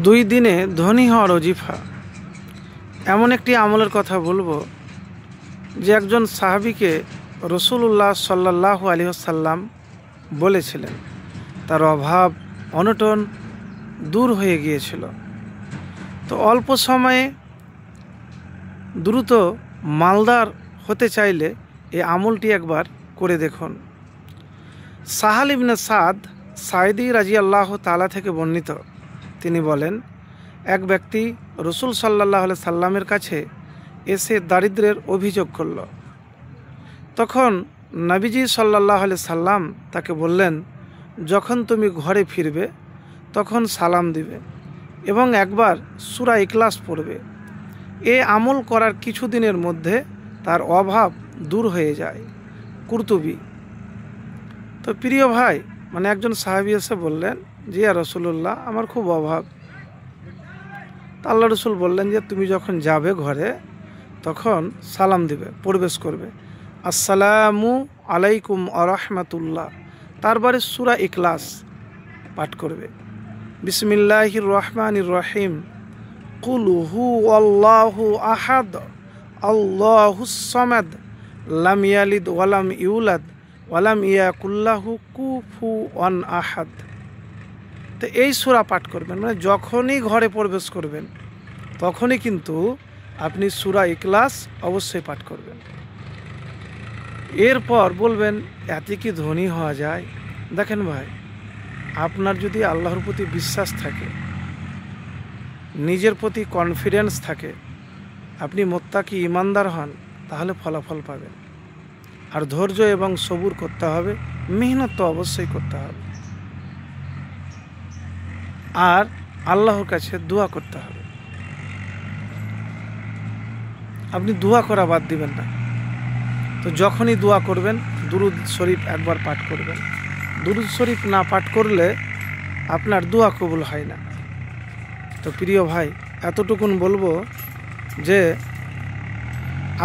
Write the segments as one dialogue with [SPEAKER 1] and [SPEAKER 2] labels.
[SPEAKER 1] দুই দিনে ধনী হওয়ার ওজিফা। এমন একটি আমলের কথা বলবো যে একজন সাহাবীকে রাসূলুল্লাহ সাল্লাল্লাহু আলাইহি ওয়াসাল্লাম বলেছিলেন, তার অভাব অনটন দূর হয়ে গিয়েছিল। তো অল্প সময়ে দ্রুত মালদার হতে চাইলে এই আমলটি একবার করে দেখুন। সাহাল ইবনে সাদ সাঈদী রাদিয়াল্লাহু তাআলা থেকে বর্ণিত, তিনি বলেন, এক ব্যক্তি রাসূল সাল্লাল্লাহু আলাইহি সাল্লামের কাছে এসে দারিদ্র্যের অভিযোগ করল। তখন নবীজি সাল্লাল্লাহু আলাইহি সাল্লাম তাকে বললেন, যখন তুমি ঘরে ফিরবে তখন সালাম দিবে এবং একবার সূরা ইখলাস পড়বে। এ আমল করার কিছুদিনের মধ্যে তার অভাব দূর হয়ে যায়। কুরতুবী। তো প্রিয় ভাই, একজন সাহাবী এসে বললেন, জি ইয়া রাসূলুল্লাহ, আমার খুব অভাব। আল্লাহ রসুল বললেন যে তুমি যখন যাবে ঘরে তখন সালাম দিবে, প্রবেশ করবে, আসসালামু আলাইকুম ওয়া রাহমাতুল্লাহ, তারপরে সূরা ইখলাস পাঠ করবে, বিসমিল্লাহির রহমানির রহিম, কুল হুয়াল্লাহু আহাদ আল্লাহুস সামাদ লাম ইয়ালিদ ওয়া লাম ইউলাদ ওয়া লাম ইয়াকুল লাহু কুফুওয়ান আহাদ। তো এই সূরা পাঠ করবেন, যখনই ঘরে প্রবেশ করবেন তখনই কিন্তু আপনি সূরা ইখলাস অবশ্যই পাঠ করবেন। এরপর বলবেন, এতে কি ধনী হওয়া যায়? দেখেন ভাই, আপনার যদি আল্লাহর প্রতি বিশ্বাস থাকে, নিজের প্রতি কনফিডেন্স থাকে, আপনি মুত্তাকি ইমানদার হন, তাহলে ফলাফল পাবেন। আর ধৈর্য এবং সবুর করতে হবে, মেহনত তো অবশ্যই করতে হবে, আর আল্লাহর কাছে দোয়া করতে হবে। আপনি দোয়া করা বাদ দিবেন না। তো যখনই দোয়া করবেন দুরুদ শরীফ একবার পাঠ করবেন। দুরুদ শরীফ না পাঠ করলে আপনার দোয়া কবুল হয় না। তো প্রিয় ভাই, এতটুকুন বলবো যে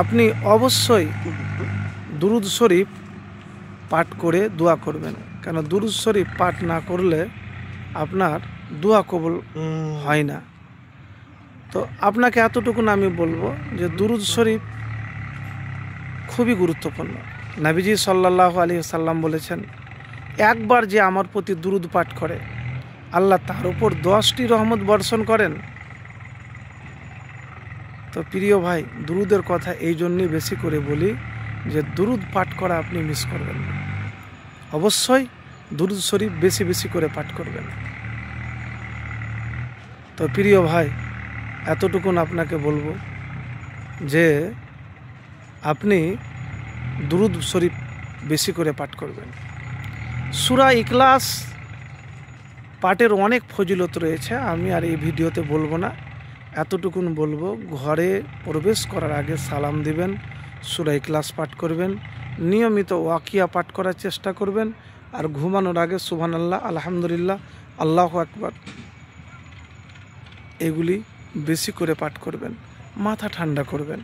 [SPEAKER 1] আপনি অবশ্যই দুরুদ শরীফ পাঠ করে দোয়া করবেন, কেন দুরুদ শরীফ পাঠ না করলে আপনার দোয়া কবুল হয় না। তো আপনাকে এতটুকুন আমি বলবো যে দুরুদ শরীফ খুবই গুরুত্বপূর্ণ। নবীজি সাল্লাল্লাহু আলাইহি ওয়াসাল্লাম বলেছেন, একবার যে আমার প্রতি দুরুদ পাঠ করে আল্লাহ তার উপর 10টি রহমত বর্ষণ করেন। তো প্রিয় ভাই, দুরুদের কথা এই জন্যই বেশি করে বলি যে দুরুদ পাঠ করা আপনি মিস করবেন না। অবশ্যই দুরুদ শরীফ বেশি বেশি করে পাঠ করবেন। তো প্রিয় ভাই, এতটুকুন আপনাকে বলবো যে আপনি দুরুদ শরীফ বেশি করে পাঠ করবেন। সূরা ইখলাস পাঠের অনেক ফজিলত রয়েছে, আমি আর এই ভিডিওতে বলবো না। এতটুকুন বলবো, ঘরে প্রবেশ করার আগে সালাম দিবেন, সূরা ইখলাস পাঠ করবেন, নিয়মিত ওয়াকিয়া পাঠ করার চেষ্টা করবেন, আর ঘুমানোর আগে সুবহানাল্লাহ, আলহামদুলিল্লাহ, আল্লাহু আকবার এগুলি বেশি করে পাঠ করবেন, মাথা ঠান্ডা করবেন।